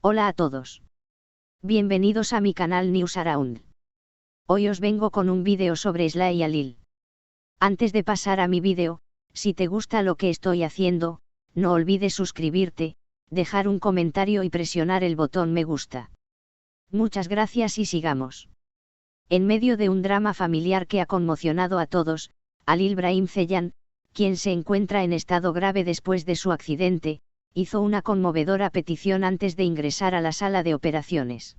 Hola a todos. Bienvenidos a mi canal News Around. Hoy os vengo con un vídeo sobre Sly y Alil. Antes de pasar a mi vídeo, si te gusta lo que estoy haciendo, no olvides suscribirte, dejar un comentario y presionar el botón me gusta. Muchas gracias y sigamos. En medio de un drama familiar que ha conmocionado a todos, Alil Brahim Ceylan, quien se encuentra en estado grave después de su accidente, hizo una conmovedora petición antes de ingresar a la sala de operaciones.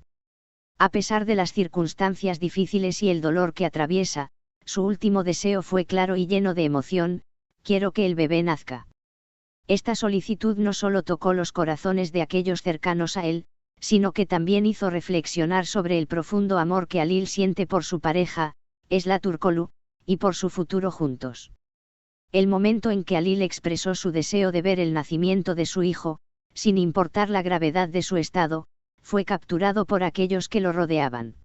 A pesar de las circunstancias difíciles y el dolor que atraviesa, su último deseo fue claro y lleno de emoción: quiero que el bebé nazca. Esta solicitud no solo tocó los corazones de aquellos cercanos a él, sino que también hizo reflexionar sobre el profundo amor que Alil siente por su pareja, Esla Turkoglu, y por su futuro juntos. El momento en que Alil expresó su deseo de ver el nacimiento de su hijo, sin importar la gravedad de su estado, fue capturado por aquellos que lo rodeaban.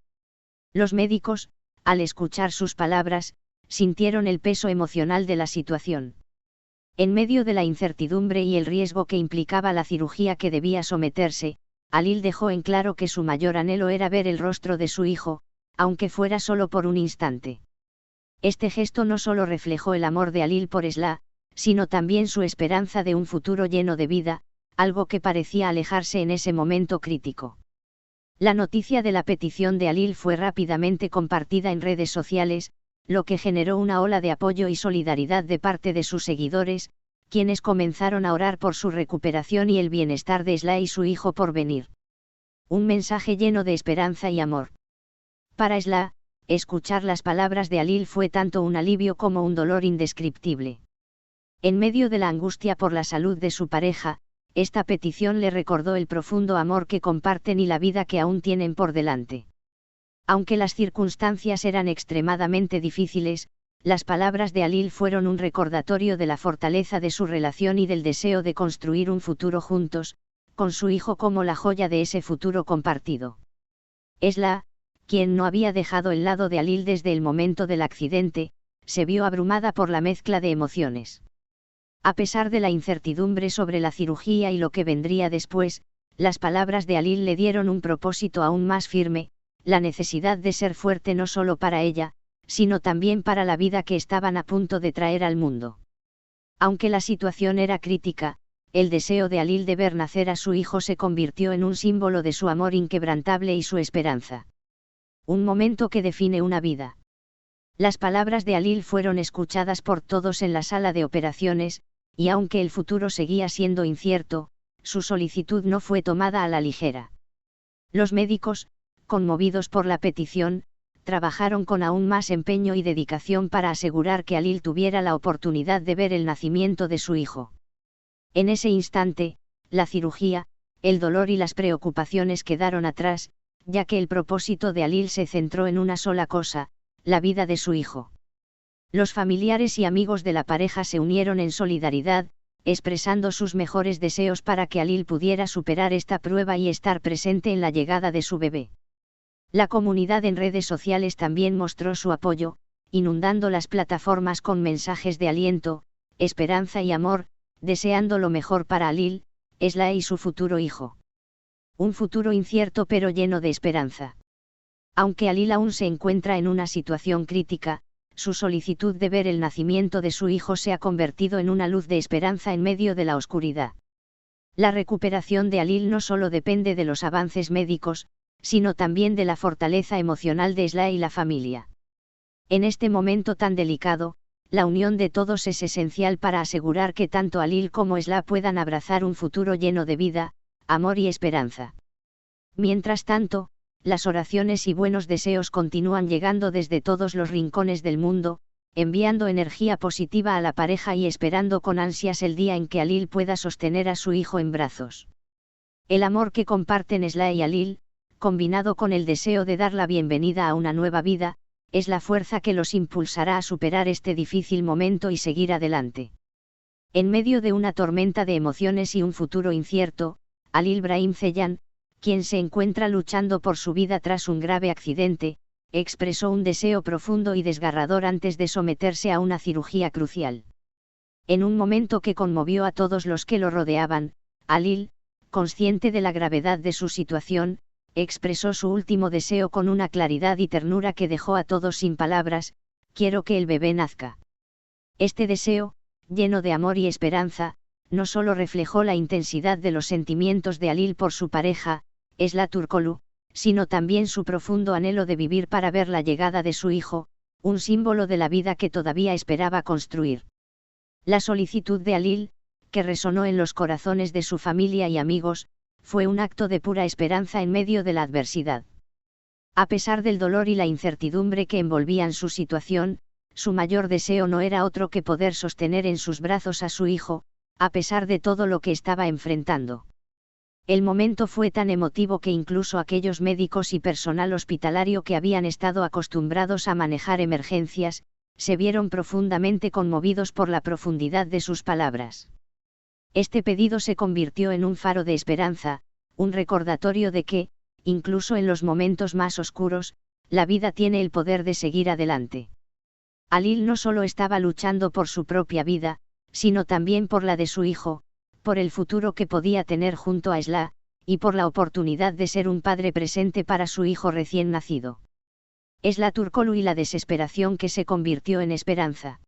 Los médicos, al escuchar sus palabras, sintieron el peso emocional de la situación. En medio de la incertidumbre y el riesgo que implicaba la cirugía que debía someterse, Alil dejó en claro que su mayor anhelo era ver el rostro de su hijo, aunque fuera solo por un instante. Este gesto no solo reflejó el amor de Alil por Esla, sino también su esperanza de un futuro lleno de vida, algo que parecía alejarse en ese momento crítico. La noticia de la petición de Alil fue rápidamente compartida en redes sociales, lo que generó una ola de apoyo y solidaridad de parte de sus seguidores, quienes comenzaron a orar por su recuperación y el bienestar de Esla y su hijo por venir. Un mensaje lleno de esperanza y amor. Para Esla, escuchar las palabras de Alil fue tanto un alivio como un dolor indescriptible. En medio de la angustia por la salud de su pareja, esta petición le recordó el profundo amor que comparten y la vida que aún tienen por delante. Aunque las circunstancias eran extremadamente difíciles, las palabras de Alil fueron un recordatorio de la fortaleza de su relación y del deseo de construir un futuro juntos, con su hijo como la joya de ese futuro compartido. Esla, quien no había dejado el lado de Alil desde el momento del accidente, se vio abrumada por la mezcla de emociones. A pesar de la incertidumbre sobre la cirugía y lo que vendría después, las palabras de Alil le dieron un propósito aún más firme: la necesidad de ser fuerte no solo para ella, sino también para la vida que estaban a punto de traer al mundo. Aunque la situación era crítica, el deseo de Alil de ver nacer a su hijo se convirtió en un símbolo de su amor inquebrantable y su esperanza. Un momento que define una vida. Las palabras de Alil fueron escuchadas por todos en la sala de operaciones, y aunque el futuro seguía siendo incierto, su solicitud no fue tomada a la ligera. Los médicos, conmovidos por la petición, trabajaron con aún más empeño y dedicación para asegurar que Alil tuviera la oportunidad de ver el nacimiento de su hijo. En ese instante, la cirugía, el dolor y las preocupaciones quedaron atrás, ya que el propósito de Alil se centró en una sola cosa: la vida de su hijo. Los familiares y amigos de la pareja se unieron en solidaridad, expresando sus mejores deseos para que Alil pudiera superar esta prueba y estar presente en la llegada de su bebé. La comunidad en redes sociales también mostró su apoyo, inundando las plataformas con mensajes de aliento, esperanza y amor, deseando lo mejor para Alil, Esla y su futuro hijo. Un futuro incierto pero lleno de esperanza. Aunque Alil aún se encuentra en una situación crítica, su solicitud de ver el nacimiento de su hijo se ha convertido en una luz de esperanza en medio de la oscuridad. La recuperación de Alil no solo depende de los avances médicos, sino también de la fortaleza emocional de Esla y la familia. En este momento tan delicado, la unión de todos es esencial para asegurar que tanto Alil como Esla puedan abrazar un futuro lleno de vida, amor y esperanza. Mientras tanto, las oraciones y buenos deseos continúan llegando desde todos los rincones del mundo, enviando energía positiva a la pareja y esperando con ansias el día en que Alil pueda sostener a su hijo en brazos. El amor que comparten Esla y Alil, combinado con el deseo de dar la bienvenida a una nueva vida, es la fuerza que los impulsará a superar este difícil momento y seguir adelante. En medio de una tormenta de emociones y un futuro incierto, Alil Brahim Ceylan, quien se encuentra luchando por su vida tras un grave accidente, expresó un deseo profundo y desgarrador antes de someterse a una cirugía crucial. En un momento que conmovió a todos los que lo rodeaban, Alil, consciente de la gravedad de su situación, expresó su último deseo con una claridad y ternura que dejó a todos sin palabras: quiero que el bebé nazca. Este deseo, lleno de amor y esperanza, no solo reflejó la intensidad de los sentimientos de Halil por su pareja, Esla Turkoglu, sino también su profundo anhelo de vivir para ver la llegada de su hijo, un símbolo de la vida que todavía esperaba construir. La solicitud de Halil, que resonó en los corazones de su familia y amigos, fue un acto de pura esperanza en medio de la adversidad. A pesar del dolor y la incertidumbre que envolvían su situación, su mayor deseo no era otro que poder sostener en sus brazos a su hijo, a pesar de todo lo que estaba enfrentando. El momento fue tan emotivo que incluso aquellos médicos y personal hospitalario que habían estado acostumbrados a manejar emergencias, se vieron profundamente conmovidos por la profundidad de sus palabras. Este pedido se convirtió en un faro de esperanza, un recordatorio de que, incluso en los momentos más oscuros, la vida tiene el poder de seguir adelante. Halil no solo estaba luchando por su propia vida, sino también por la de su hijo, por el futuro que podía tener junto a Esla, y por la oportunidad de ser un padre presente para su hijo recién nacido. Esla Turkoglu y la desesperación que se convirtió en esperanza.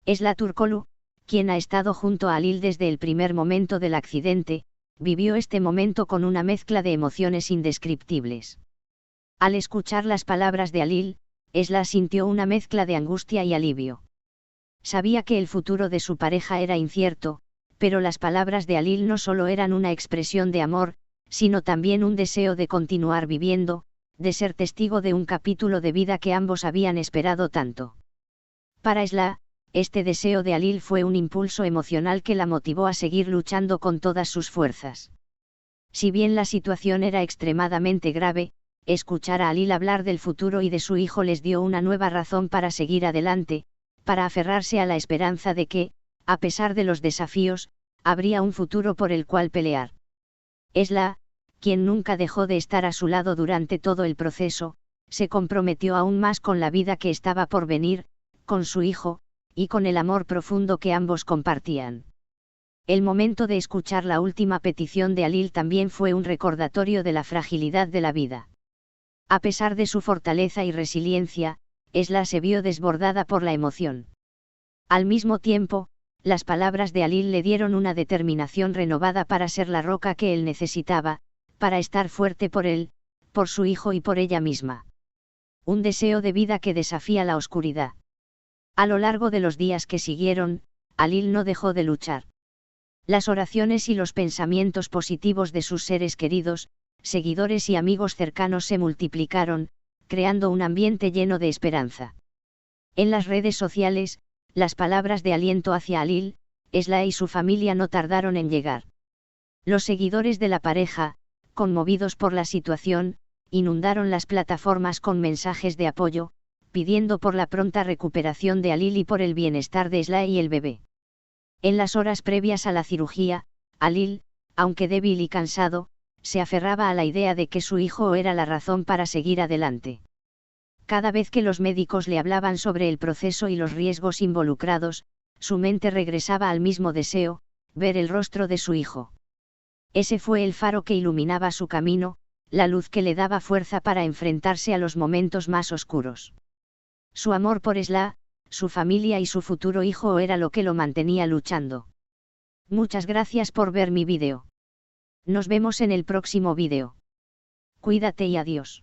Esla Turkoglu, quien ha estado junto a Halil desde el primer momento del accidente, vivió este momento con una mezcla de emociones indescriptibles. Al escuchar las palabras de Halil, Esla sintió una mezcla de angustia y alivio. Sabía que el futuro de su pareja era incierto, pero las palabras de Halil no solo eran una expresión de amor, sino también un deseo de continuar viviendo, de ser testigo de un capítulo de vida que ambos habían esperado tanto. Para Esla, este deseo de Halil fue un impulso emocional que la motivó a seguir luchando con todas sus fuerzas. Si bien la situación era extremadamente grave, escuchar a Halil hablar del futuro y de su hijo les dio una nueva razón para seguir adelante, para aferrarse a la esperanza de que, a pesar de los desafíos, habría un futuro por el cual pelear. Esla, quien nunca dejó de estar a su lado durante todo el proceso, se comprometió aún más con la vida que estaba por venir, con su hijo, y con el amor profundo que ambos compartían. El momento de escuchar la última petición de Halil también fue un recordatorio de la fragilidad de la vida. A pesar de su fortaleza y resiliencia, Esla se vio desbordada por la emoción. Al mismo tiempo, las palabras de Halil le dieron una determinación renovada para ser la roca que él necesitaba, para estar fuerte por él, por su hijo y por ella misma. Un deseo de vida que desafía la oscuridad. A lo largo de los días que siguieron, Halil no dejó de luchar. Las oraciones y los pensamientos positivos de sus seres queridos, seguidores y amigos cercanos se multiplicaron, creando un ambiente lleno de esperanza. En las redes sociales, las palabras de aliento hacia Halil, Esla y su familia no tardaron en llegar. Los seguidores de la pareja, conmovidos por la situación, inundaron las plataformas con mensajes de apoyo, pidiendo por la pronta recuperación de Halil y por el bienestar de Esla y el bebé. En las horas previas a la cirugía, Halil, aunque débil y cansado, se aferraba a la idea de que su hijo era la razón para seguir adelante. Cada vez que los médicos le hablaban sobre el proceso y los riesgos involucrados, su mente regresaba al mismo deseo: ver el rostro de su hijo. Ese fue el faro que iluminaba su camino, la luz que le daba fuerza para enfrentarse a los momentos más oscuros. Su amor por Esla, su familia y su futuro hijo era lo que lo mantenía luchando. Muchas gracias por ver mi vídeo. Nos vemos en el próximo vídeo. Cuídate y adiós.